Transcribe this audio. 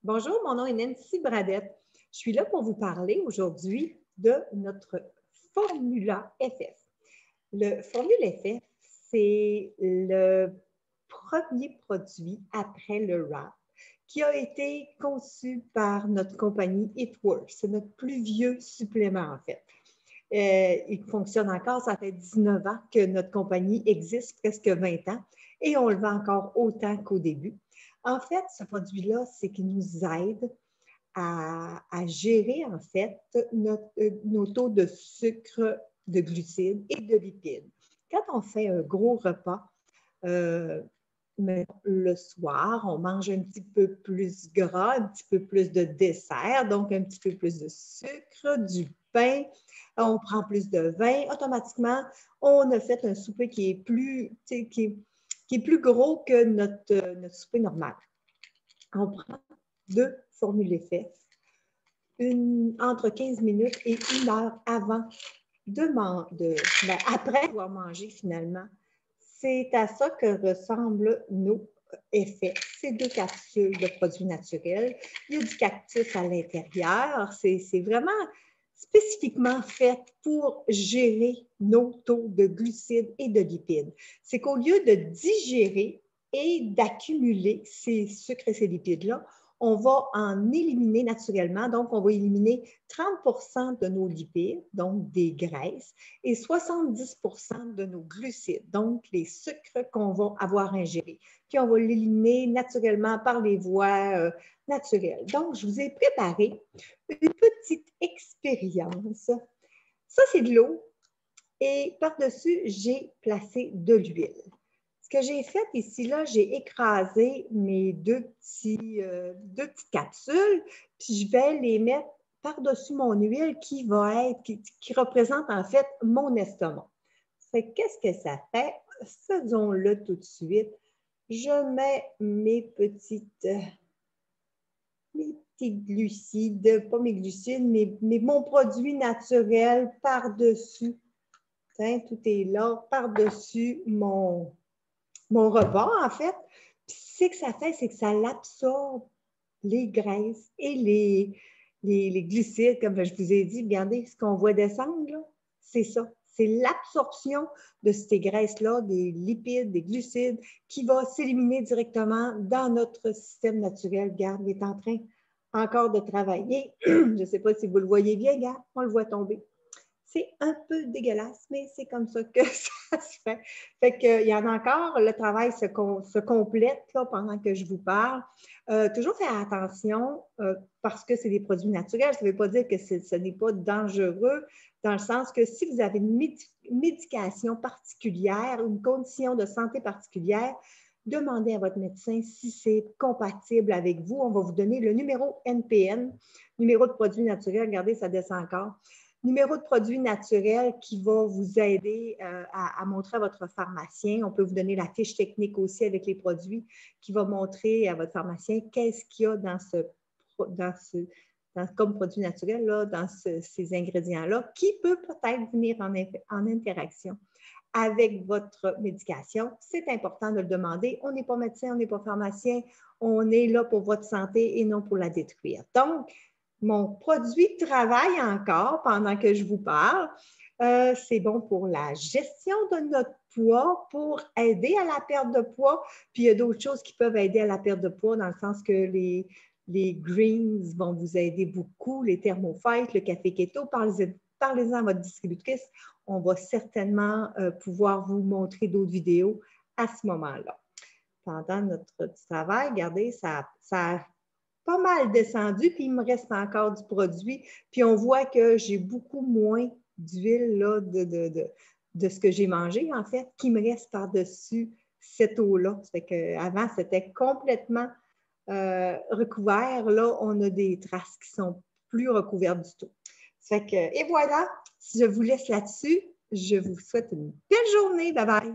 Bonjour, mon nom est Nancy Bradette. Je suis là pour vous parler aujourd'hui de notre Formula FF. Le Formula FF, c'est le premier produit après le wrap qui a été conçu par notre compagnie It Works. C'est notre plus vieux supplément, en fait. Il fonctionne encore, ça fait 19 ans que notre compagnie existe, presque 20 ans, et on le vend encore autant qu'au début. En fait, ce produit-là, c'est qu'il nous aide à gérer, en fait, nos taux de sucre, de glucides et de lipides. Quand on fait un gros repas, le soir, on mange un petit peu plus gras, un petit peu plus de dessert, donc un petit peu plus de sucre, du pain, on prend plus de vin. Automatiquement, on a fait un souper qui est plus, qui est plus gros que notre souper normal. On prend 2 formules FF, entre 15 minutes et 1 heure avant après avoir mangé finalement. C'est à ça que ressemblent nos effets. C'est 2 capsules de produits naturels. Il y a du cactus à l'intérieur. C'est vraiment spécifiquement fait pour gérer nos taux de glucides et de lipides. C'est qu'au lieu de digérer et d'accumuler ces sucres et ces lipides-là, on va en éliminer naturellement. Donc, on va éliminer 30 de nos lipides, donc des graisses, et 70 de nos glucides, donc les sucres qu'on va avoir ingérés. Puis, on va l'éliminer naturellement par les voies naturelles. Donc, je vous ai préparé une petite expérience. Ça, c'est de l'eau. Et par-dessus, j'ai placé de l'huile. Ce que j'ai fait ici, là, j'ai écrasé mes deux petites capsules, puis je vais les mettre par-dessus mon huile qui représente en fait mon estomac. Qu'est-ce que ça fait? Faisons-le tout de suite. Je mets mes petits glucides, pas mes glucides, mais mon produit naturel par-dessus. Tout est là, par-dessus mon repas, en fait. Puis, ce que ça fait, c'est que ça absorbe les graisses et les glucides, comme je vous ai dit. Regardez, ce qu'on voit descendre, là, c'est ça. C'est l'absorption de ces graisses-là, des lipides, des glucides, qui va s'éliminer directement dans notre système naturel. Regarde, il est en train encore de travailler. Je ne sais pas si vous le voyez bien, regarde, on le voit tomber. C'est un peu dégueulasse, mais c'est comme ça que ça se fait. Fait qu'il y en a encore, le travail se complète là, pendant que je vous parle. Toujours faire attention parce que c'est des produits naturels. Ça ne veut pas dire que ce n'est pas dangereux, dans le sens que si vous avez une médication particulière, une condition de santé particulière, demandez à votre médecin si c'est compatible avec vous. On va vous donner le numéro NPN, numéro de produit naturel. Regardez, ça descend encore. Numéro de produit naturel qui va vous aider à montrer à votre pharmacien. On peut vous donner la fiche technique aussi avec les produits qui va montrer à votre pharmacien qu'est-ce qu'il y a comme produit naturel, là, dans ces ingrédients-là, qui peut peut-être venir en interaction avec votre médication. C'est important de le demander. On n'est pas médecin, on n'est pas pharmacien. On est là pour votre santé et non pour la détruire. Donc, mon produit travaille encore pendant que je vous parle. C'est bon pour la gestion de notre poids, pour aider à la perte de poids. Puis, il y a d'autres choses qui peuvent aider à la perte de poids dans le sens que les greens vont vous aider beaucoup, les thermophytes, le café keto. Parlez-en à votre distributrice. On va certainement pouvoir vous montrer d'autres vidéos à ce moment-là. Pendant notre travail, regardez, ça a pas mal descendu, puis il me reste encore du produit. Puis on voit que j'ai beaucoup moins d'huile là, de ce que j'ai mangé, en fait, qui me reste par-dessus cette eau-là. Ça fait qu'avant, c'était complètement recouvert. Là, on a des traces qui sont plus recouvertes du tout. Ça fait que, et voilà, je vous laisse là-dessus. Je vous souhaite une belle journée. Bye bye!